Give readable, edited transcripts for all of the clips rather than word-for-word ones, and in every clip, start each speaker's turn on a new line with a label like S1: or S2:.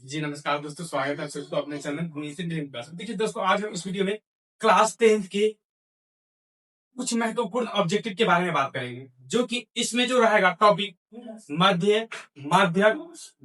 S1: जी नमस्कार दोस्तों, स्वागत है दोस्तों अपने चैनल नीति ड्रीम क्लास। देखिए दोस्तों, आज हम इस वीडियो में क्लास 10th के कुछ महत्वपूर्ण ऑब्जेक्टिव के बारे में बात करेंगे, जो कि इसमें जो रहेगा टॉपिक मध्य, माध्यक,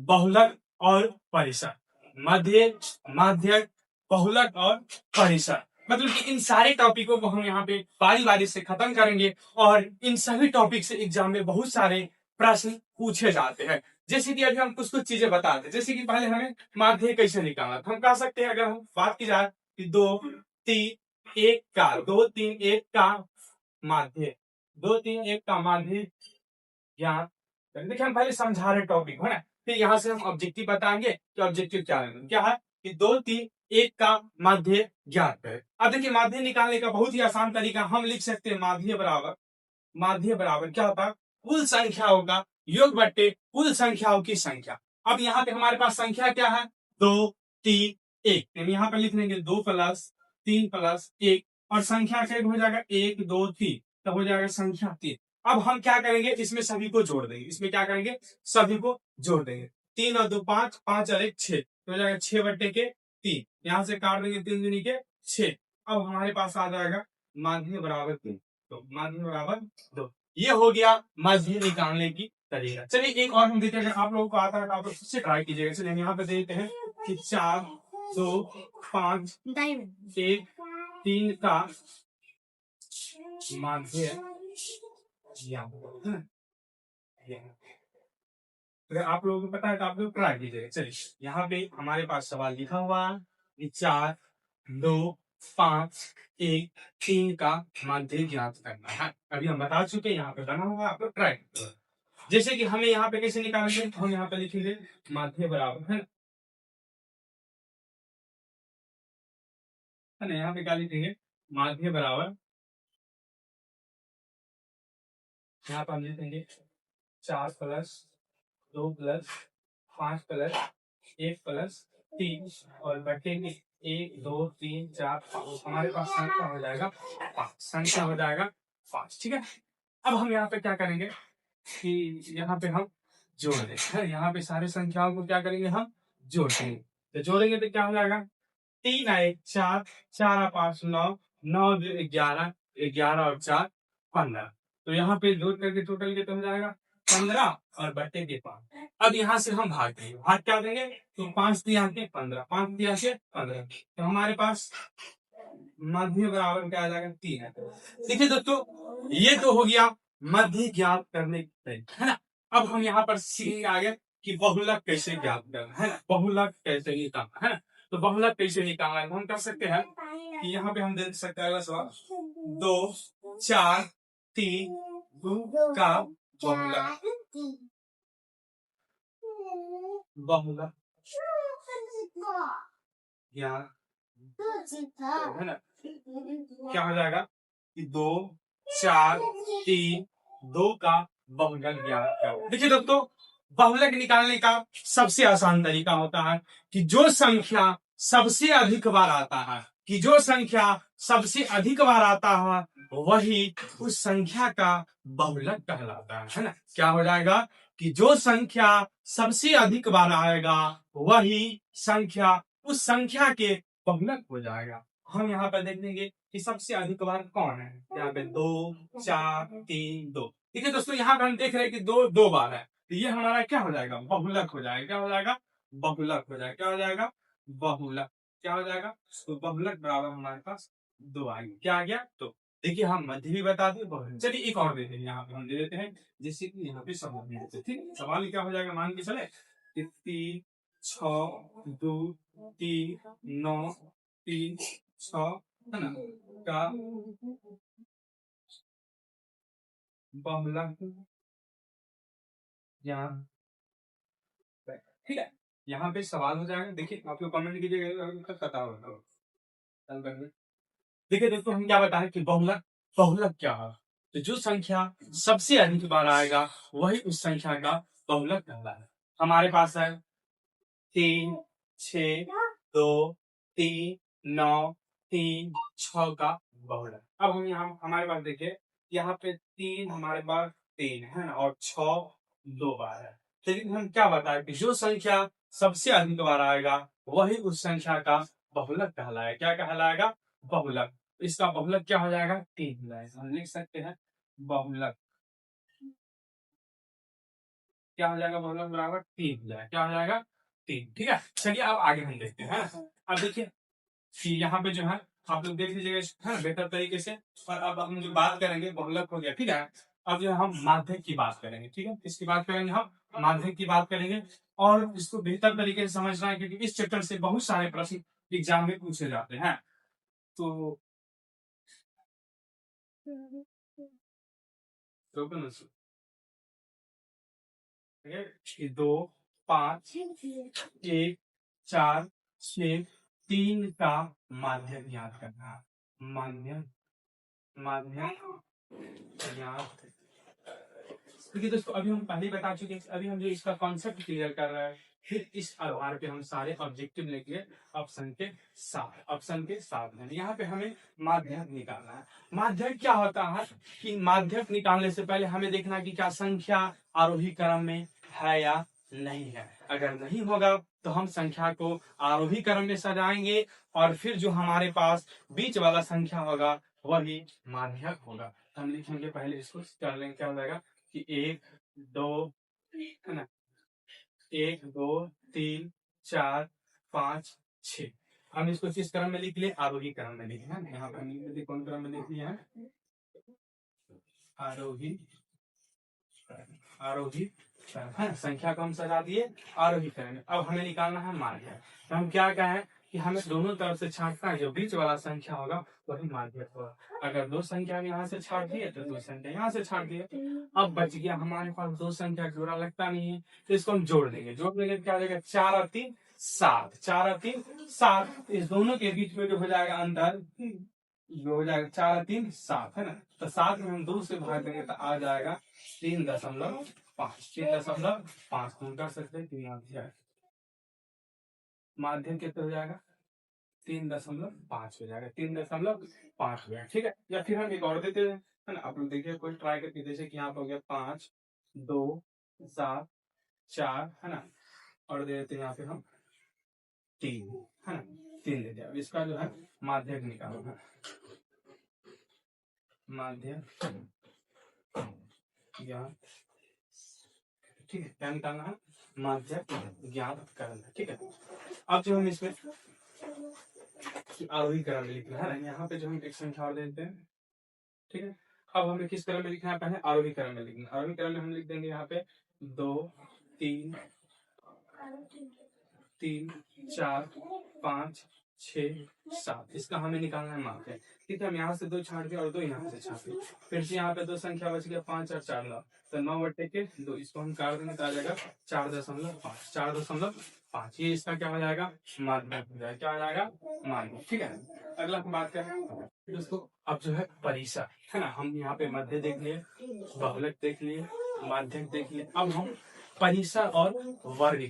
S1: बहुलक और परिसर। मध्य, माध्यक, बहुलक और परिसर, मतलब कि इन सारे टॉपिकों को हम यहाँ पे बारी बारी से खत्म करेंगे और इन सभी टॉपिक से एग्जाम में बहुत सारे प्रश्न पूछे जाते हैं। जैसे कि अभी हम कुछ कुछ चीजें बताते हैं, जैसे कि पहले हमें माध्य कैसे निकालना, तो हम कह सकते हैं, अगर हम बात की जाए कि 2 3 1 का माध्य, 2 3 1 का माध्य ज्ञात। देखिए हम पहले समझा रहे टॉपिक है ना, फिर यहाँ से हम ऑब्जेक्टिव बताएंगे कि ऑब्जेक्टिव क्या है कि 2 3 1 का माध्य ज्ञात है। अब देखिए माध्य निकालने का बहुत ही आसान तरीका, हम लिख सकते हैं माध्य बराबर क्या होता है, कुल संख्याओं का योग बट्टे कुल संख्याओं की संख्या। अब यहाँ पे हमारे पास संख्या क्या है, 2 3 1, यहाँ पे लिख लेंगे 2 + 3 + 1 और संख्या का हो जाएगा 1 2 3, तो हो जाएगा संख्या 3। अब हम क्या करेंगे, इसमें सभी को जोड़ देंगे, इसमें क्या करेंगे, सभी को जोड़ देंगे। 3 और 2 5, 5 और 1 6, तो हो जाएगा 6/3। यहाँ से काट देंगे 3 दूनी के 6। अब हमारे पास आ जाएगा माध्य बराबर 3, तो माध्य बराबर 2। ये हो गया माध्य निकालने की तरीका। चलिए एक और हम देखते हैं, अगर आप लोगों को आता है तो आप लोग फिर ट्राई कीजिएगा। चलिए हम यहाँ पे देते हैं कि 4 2 5 1 3 का माध्य अगर आप लोगों को पता है तो आप लोग ट्राई कीजिएगा। चलिए यहाँ पे हमारे पास सवाल लिखा हुआ है, 4 2 5 1 3 का माध्य ज्ञात करना है। अभी हम बता चुके हैं, यहाँ पे बना हुआ, आप लोग ट्राई करो। जैसे कि हमें यहाँ पे कैसे निकालेंगे, हम यहाँ पे लिखेंगे माध्य बराबर है ना, यहाँ पे क्या लिखेंगे, माध्य बराबर, यहाँ पे हम लिखेंगे 4 + 2 + 5 + 1 + 3 और बटे के 1 2 3 4 5, हमारे पास संख्या हो जाएगा 5, संख्या हो जाएगा 5। ठीक है, अब हम यहाँ पे क्या करेंगे कि यहाँ पे हम जोड़ देंगे, यहाँ पे सारे संख्याओं को क्या करेंगे, हम जोड़ देंगे। तो जोड़ेंगे तो क्या हो जाएगा, 3 1 4, 4 और 5 9, 9 2 11, 11 और 4 15। तो यहाँ पे जोड़ करके टोटल कितना हो जाएगा, 15 और बटे के 5। अब यहाँ से हम भाग देंगे, भाग क्या देंगे, तो 5 दिया के 15, 5 दिया के 15, तो हमारे पास मध्य बराबर क्या आ जाएगा, 3 है। देखिए दोस्तों, ये तो हो गया मध्य ज्ञात करने की तरीका, है ना। अब हम यहाँ पर सीखेंगे आगे कि बहुलक कैसे ज्ञात करना है ना, बहुलक कैसे निकालना है ना। तो बहुलक कैसे निकालना है, हम कर सकते हैं कि यहाँ पे हम दे सकते हैं अगला सवाल, 2 4 3 2 का बहुलक, बहुलक ज्ञात है ना। क्या हो जाएगा कि 2 4 3 2 का बहुलक ज्ञात करो। देखिए दोस्तों, बहुलक निकालने का सबसे आसान तरीका होता है कि जो संख्या सबसे अधिक बार आता है, कि जो संख्या सबसे अधिक बार आता है वही उस संख्या का बहुलक कहलाता है ना। क्या हो जाएगा कि जो संख्या सबसे अधिक बार आएगा वही संख्या उस संख्या के बहुलक हो जाएगा। हम यहाँ पर देख लेंगे कि सबसे अधिक बार कौन है, यहाँ पे 2 4 3 2। ठीक है दोस्तों, यहाँ पे हम देख रहे हैं कि 2 बार है, तो ये हमारा क्या हो जाएगा, बहुलक हो जाएगा। क्या हो जाएगा, बहुलक हो जाएगा। क्या हो जाएगा, बहुलक। क्या हो जाएगा, तो बहुलक बराबर हमारे पास 2 आ गया। क्या आ गया, तो देखिए हम मध्य भी बता दिए, बहुलक। चलिए एक और देते हैं, यहाँ पे हम दे देते हैं, जैसे कि यहाँ पे सवाल दे देते हैं। ठीक, सवाल क्या हो जाएगा, मान के चले 3 6 2 3 9 3 6 है ना का बहुलक ज्ञात। ठीक है, यहाँ पे सवाल हो जाएगा। देखिए आप लोग कमेंट कीजिएगा अगर पता होगा। देखिए दोस्तों, हम क्या बताएं कि बहुलक, बहुलक क्या है, तो जो संख्या सबसे अधिक बार आएगा वही उस संख्या का बहुलक कहलाएगा। हमारे पास है 3 6 2 3 9 3 6 का बहुलक। अब हम यहाँ हमारे पास देखिए, यहाँ पे 3 हमारे पास 3 है ना, और 6 2 बार है। लेकिन हम क्या बताएं कि जो संख्या सबसे अधिक बार आएगा वही उस संख्या का बहुलक कहलाएगा। क्या कहलाएगा? बहुलक। इसका बहुलक क्या हो जाएगा? 3 हो जाएगा। हम लिख सकते हैं बहुलक क्या हो जाएगा? बहुलक बराबर 3 हो जाएगा। क्या हो जाएगा? 3। ठीक है, चलिए अब आगे हम देखते हैं। अब देखिए कि यहाँ पे जो है आप लोग देख लीजिएगा है ना बेहतर तरीके से। और अब हम जो बात करेंगे बहुलक हो गया, ठीक है। अब जो हम माध्यक की बात करेंगे, ठीक है, इसकी बात करेंगे, हम माध्यक की बात करेंगे। और इसको बेहतर तरीके से समझना है क्योंकि इस चैप्टर से बहुत सारे प्रश्न एग्जाम में पूछे जाते हैं। तो कि 2, 5, 1, 4, 6, 3 का माध्यक ज्ञात करना। माध्यक ज्ञात। क्योंकि दोस्तों अभी हम पहले बता चुके हैं, अभी हम जो इसका कॉन्सेप्ट क्लियर कर रहे हैं, फिर इस आधार पे हम सारे ऑब्जेक्टिव लेंगे ऑप्शन के साथ में। यहाँ पे हमें माध्यक निकालना है। माध्यक क्या होता है कि माध्यक निकालने से पहले हमें देखना कि क्या संख्या आरोही क्रम में है या नहीं है। अगर नहीं होगा तो हम संख्या को आरोही क्रम में सजाएंगे और फिर जो हमारे पास बीच वाला संख्या होगा वही माध्यक होगा। हम लिखेंगे पहले इसको कर लेंगे। क्या हो जाएगा कि 1, 2 है ना, 1, 2, 3, 4, 5, 6। हम इसको किस क्रम में लिख लिए? आरोही क्रम में लिखे हैं। यहाँ पर कौन क्रम में लिख लिया है? आरोही है। संख्या को हम सजा दिए आरोही क्रम में। अब हमें निकालना है माध्यक। तो हम क्या कहें कि हमें दोनों तरफ से छांटना है, जो बीच वाला संख्या होगा वही माध्यक होगा। अगर 2 संख्या हम यहाँ से छाट दिए तो 2 संख्या यहाँ से छाट दिए। अब बच गया हमारे पास 2 संख्या जोड़ा लगता नहीं है, तो इसको हम जोड़ देंगे। जोड़ देंगे क्या हो जाएगा? 4 और 3 7। 4 और 3 7। इस दोनों के बीच में जो हो जाएगा अंतर जो हो जाएगा 4 और 3 7 है ना। तो 7 में हम 2 से भाग देंगे तो आ जाएगा 3.5। 3.5 हम कर सकते हैं। माध्यम कितना हो जाएगा? 3.5 हो जाएगा। 3.5 हो जाएगा। ठीक है, या फिर हम एक और देते हैं, है ना। आप लोग देखिए कोई ट्राई करके, जैसे कि यहाँ पे हो गया 5, 2, 7, 4 है ना, और दे देते हैं यहाँ पे हम 3 है ना। 3 दे दिया। इसका जो है माध्यक निकालना है। माध्यक ज्ञात, ठीक है, क्या निकालना है? माध्यक ज्ञात करना। ठीक है, अब जो हम इसमें आरोही क्रम में लिखना है ना, यहाँ पे जो हम एक संख्या और देते हैं। ठीक है, अब हमें किस क्रम में लिखना है? पहले आरोही क्रम में लिखना। आरोही क्रम में हम लिख देंगे यहाँ पे 2, 3, 4, 5, 6, 7। इसका हमें निकालना है माध्यक। ठीक है, हम यहाँ से 2 छाट दिए और 2 यहाँ से छाट दिए। फिर से यहाँ पे 2 संख्या बच गया 5 और 4 9, तो 9/2 इसको हम काट देंगे तो आ जाएगा 4.5। 4.5 ये इसका क्या हो जाएगा? माध्यक हो जाएगा। क्या हो जाएगा? माध्यक। ठीक है, अगला हम बात करें दोस्तों। अब जो है परिसर है ना, हम यहाँ पे मध्य देख लिए, बहुलक देख लिए, माध्यक देख लिए। अब हम परिसर और वर्ग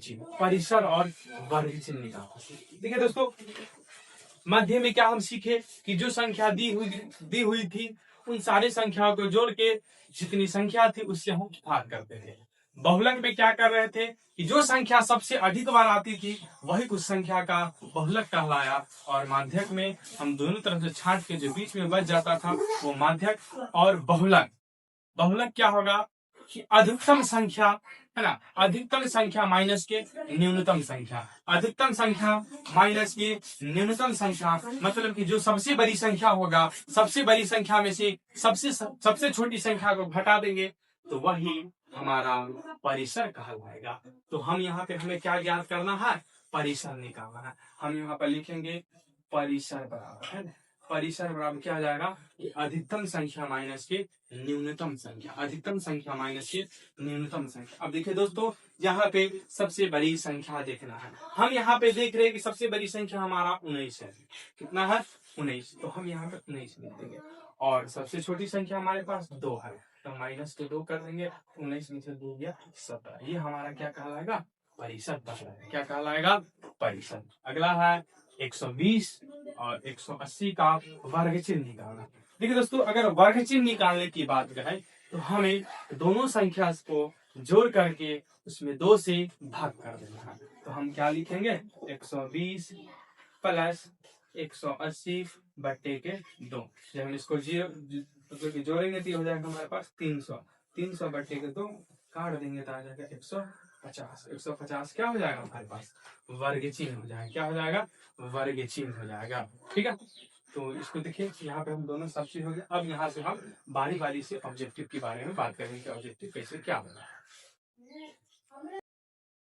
S1: चिन्ह निकालते। देखिए दोस्तों, मध्य में क्या हम सीखे कि जो संख्या दी हुई थी उन सारी संख्याओं को जोड़ के जितनी संख्या थी उससे हम भाग करते थे। बहुलक में क्या कर रहे थे कि जो संख्या सबसे अधिक बार आती थी वही उस संख्या का बहुलक कहलाया। और माध्यक में हम दोनों तरफ से छांट के जो बीच में बच जाता था वो माध्यक। और बहुलक क्या होगा कि अधिकतम संख्या है ना, अधिकतम संख्या माइनस के न्यूनतम संख्या, अधिकतम संख्या माइनस की न्यूनतम संख्या। मतलब कि जो सबसे बड़ी संख्या होगा, सबसे बड़ी संख्या में से सबसे छोटी संख्या को घटा देंगे तो वही हमारा परिसर कहलाएगा। तो हम यहाँ पे हमें क्या ज्ञात करना है? परिसर निकालना है। हम यहाँ पर लिखेंगे परिसर बराबर है, परिसर बराबर क्या हो जाएगा? अधिकतम संख्या माइनस के न्यूनतम संख्या, अधिकतम संख्या माइनस के न्यूनतम संख्या। अब देखिए दोस्तों, यहाँ पे सबसे बड़ी संख्या देखना है। हम यहाँ पे देख रहे हैं कि सबसे बड़ी संख्या हमारा 19 है। कितना है? 19। तो हम यहाँ पे 19 लिख देंगे। और सबसे छोटी संख्या हमारे पास 2 है, तो माइनस के 2 कर देंगे। 19 में से 2 गया 17। ये हमारा क्या कहलाएगा? परिसर कहलाएगा। क्या कहलाएगा? परिसर। अगला है 120 और 180 का वर्ग चिन्ह निकालना। देखिए दोस्तों, अगर वर्ग चिन्ह निकालने की बात करें तो हमें दोनों संख्या को जोड़ करके उसमें 2 से भाग कर देना है। तो हम क्या लिखेंगे 120 प्लस 180 बट्टे के 2। जब हम इसको जीरो मतलब कि जोड़ेंगे तो ये हो जाएगा हमारे पास 300। 300 बट्टे के 2 काट देंगे तो आ जाएगा 150। 150 क्या हो जाएगा हमारे पास वर्ग चिन्ह हो जाएगा। क्या हो जाएगा वर्ग चिन्ह हो जाएगा। ठीक है, तो इसको देखिए यहाँ पे हम दोनों सब चीज हो गया। अब यहाँ से हम बारी बारी से ऑब्जेक्टिव के बारे में बात करेंगे कि ऑब्जेक्टिव कैसे क्या होगा।